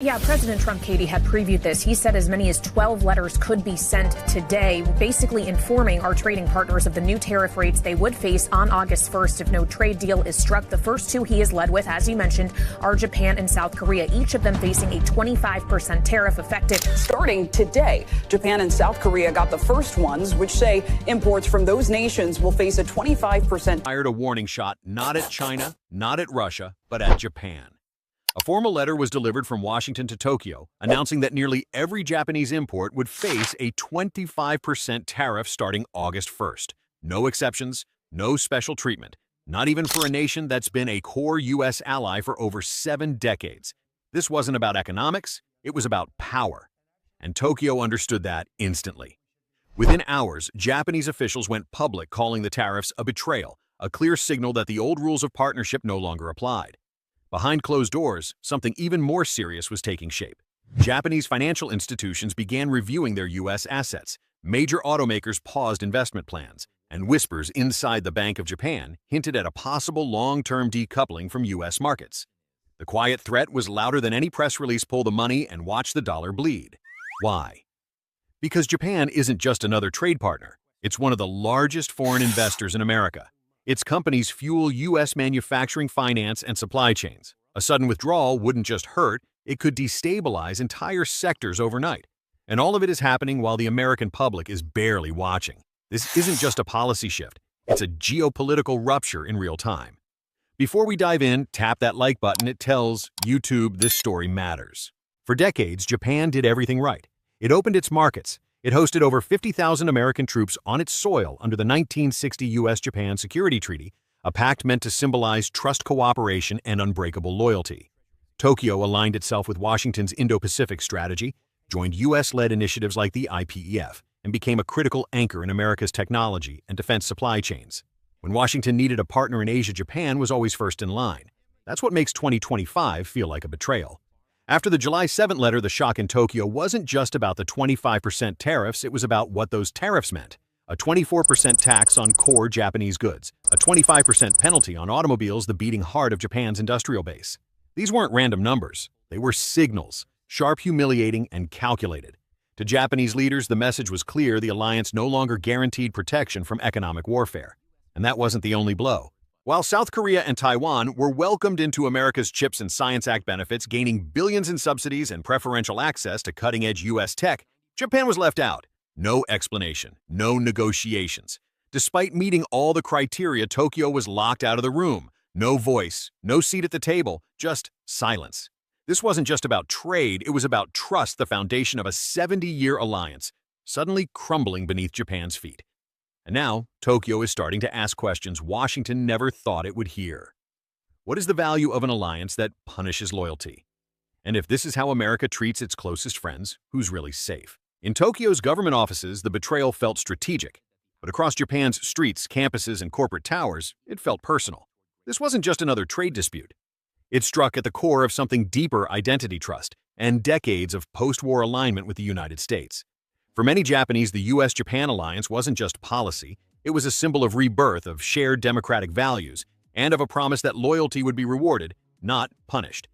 Yeah, President Trump, Katie, had previewed this. He said as many as 12 letters could be sent today, basically informing our trading partners of the new tariff rates they would face on August 1st if no trade deal is struck. The first two he has led with, as you mentioned, are Japan and South Korea, each of them facing a 25% tariff effective starting today. Japan and South Korea got the first ones, which say imports from those nations will face a 25%. Fired a warning shot not at China, not at Russia, but at Japan. A formal letter was delivered from Washington to Tokyo, announcing that nearly every Japanese import would face a 25% tariff starting August 1st. No exceptions, no special treatment, not even for a nation that's been a core U.S. ally for over 7 decades. This wasn't about economics, it was about power. And Tokyo understood that instantly. Within hours, Japanese officials went public calling the tariffs a betrayal, a clear signal that the old rules of partnership no longer applied. Behind closed doors, something even more serious was taking shape. Japanese financial institutions began reviewing their U.S. assets. Major automakers paused investment plans, and whispers inside the Bank of Japan hinted at a possible long-term decoupling from U.S. markets. The quiet threat was louder than any press release. Pull the money and watch the dollar bleed. Why? Because Japan isn't just another trade partner. It's one of the largest foreign investors in America. Its companies fuel U.S. manufacturing, finance, and supply chains. A sudden withdrawal wouldn't just hurt, it could destabilize entire sectors overnight. And all of it is happening while the American public is barely watching. This isn't just a policy shift, it's a geopolitical rupture in real time. Before we dive in, tap that like button. It tells YouTube this story matters. For decades, Japan did everything right. It opened its markets. It hosted over 50,000 American troops on its soil under the 1960 U.S.-Japan Security Treaty, a pact meant to symbolize trust, cooperation, and unbreakable loyalty. Tokyo aligned itself with Washington's Indo-Pacific strategy, joined U.S.-led initiatives like the IPEF, and became a critical anchor in America's technology and defense supply chains. When Washington needed a partner in Asia, Japan was always first in line. That's what makes 2025 feel like a betrayal. After the July 7th letter, the shock in Tokyo wasn't just about the 25% tariffs, it was about what those tariffs meant. A 24% tax on core Japanese goods, a 25% penalty on automobiles, the beating heart of Japan's industrial base. These weren't random numbers, they were signals, sharp, humiliating, and calculated. To Japanese leaders, the message was clear: the alliance no longer guaranteed protection from economic warfare. And that wasn't the only blow. While South Korea and Taiwan were welcomed into America's CHIPS and Science Act benefits, gaining billions in subsidies and preferential access to cutting-edge U.S. tech, Japan was left out. No explanation, no negotiations. Despite meeting all the criteria, Tokyo was locked out of the room. No voice, no seat at the table, just silence. This wasn't just about trade, it was about trust, the foundation of a 70-year alliance, suddenly crumbling beneath Japan's feet. And now, Tokyo is starting to ask questions Washington never thought it would hear. What is the value of an alliance that punishes loyalty? And if this is how America treats its closest friends, who's really safe? In Tokyo's government offices, the betrayal felt strategic. But across Japan's streets, campuses, and corporate towers, it felt personal. This wasn't just another trade dispute. It struck at the core of something deeper: identity, trust, and decades of post-war alignment with the United States. For many Japanese, the U.S.-Japan alliance wasn't just policy, it was a symbol of rebirth, of shared democratic values, and of a promise that loyalty would be rewarded, not punished.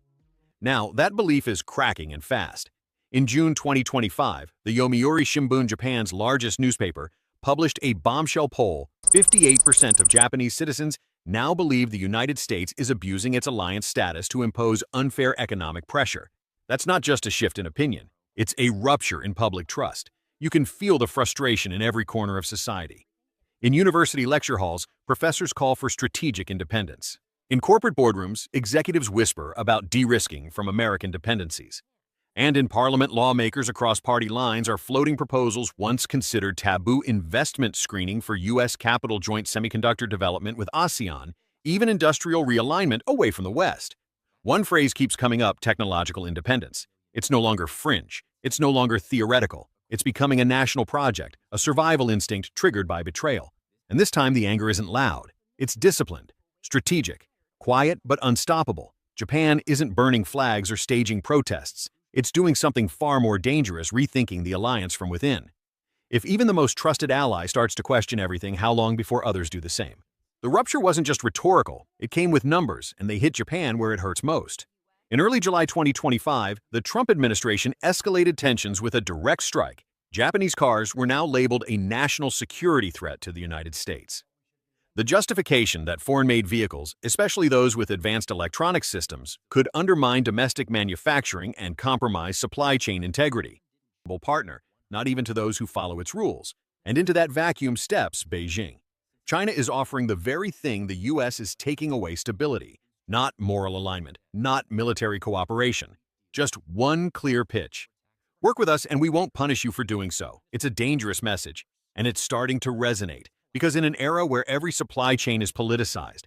Now, that belief is cracking, and fast. In June 2025, the Yomiuri Shimbun, Japan's largest newspaper, published a bombshell poll. 58% of Japanese citizens now believe the United States is abusing its alliance status to impose unfair economic pressure. That's not just a shift in opinion, it's a rupture in public trust. You can feel the frustration in every corner of society. In university lecture halls, professors call for strategic independence. In corporate boardrooms, executives whisper about de-risking from American dependencies. And in parliament, lawmakers across party lines are floating proposals once considered taboo: investment screening for U.S. capital, joint semiconductor development with ASEAN, even industrial realignment away from the West. One phrase keeps coming up: technological independence. It's no longer fringe. It's no longer theoretical. It's becoming a national project, a survival instinct triggered by betrayal. And this time the anger isn't loud. It's disciplined, strategic, quiet but unstoppable. Japan isn't burning flags or staging protests. It's doing something far more dangerous: rethinking the alliance from within. If even the most trusted ally starts to question everything, how long before others do the same? The rupture wasn't just rhetorical, it came with numbers, and they hit Japan where it hurts most. In early July 2025, the Trump administration escalated tensions with a direct strike. Japanese cars were now labeled a national security threat to the United States. The justification that foreign-made vehicles, especially those with advanced electronic systems, could undermine domestic manufacturing and compromise supply chain integrity. Partner, not even to those who follow its rules. And into that vacuum steps Beijing. China is offering the very thing the U.S. is taking away: stability, not moral alignment, not military cooperation. Just one clear pitch. Work with us and we won't punish you for doing so. It's a dangerous message, and it's starting to resonate, because in an era where every supply chain is politicized,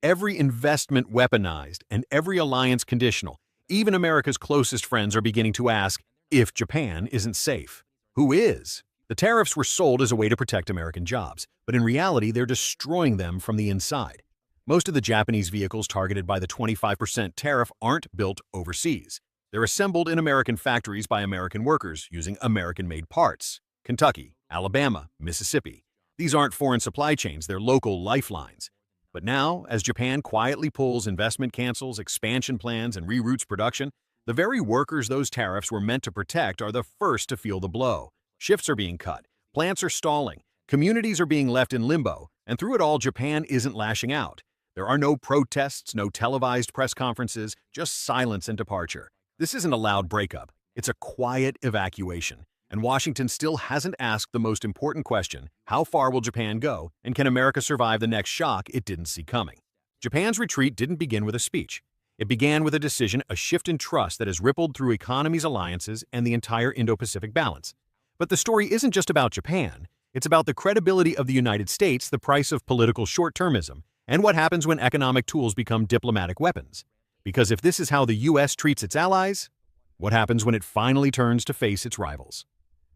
every investment weaponized, and every alliance conditional, even America's closest friends are beginning to ask, if Japan isn't safe, who is? The tariffs were sold as a way to protect American jobs, but in reality, they're destroying them from the inside. Most of the Japanese vehicles targeted by the 25% tariff aren't built overseas. They're assembled in American factories by American workers using American-made parts. Kentucky, Alabama, Mississippi. These aren't foreign supply chains, they're local lifelines. But now, as Japan quietly pulls investment cancels, expansion plans, and reroutes production, the very workers those tariffs were meant to protect are the first to feel the blow. Shifts are being cut, plants are stalling, communities are being left in limbo, and through it all, Japan isn't lashing out. There are no protests, no televised press conferences, just silence and departure. This isn't a loud breakup, it's a quiet evacuation. And Washington still hasn't asked the most important question: how far will Japan go, and can America survive the next shock it didn't see coming? Japan's retreat didn't begin with a speech. It began with a decision, a shift in trust that has rippled through economies, alliances, and the entire Indo-Pacific balance. But the story isn't just about Japan. It's about the credibility of the United States, the price of political short-termism, and what happens when economic tools become diplomatic weapons. Because if this is how the U.S. treats its allies, what happens when it finally turns to face its rivals?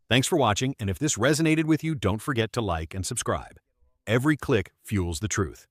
Thanks for watching, and if this resonated with you, don't forget to like and subscribe. Every click fuels the truth.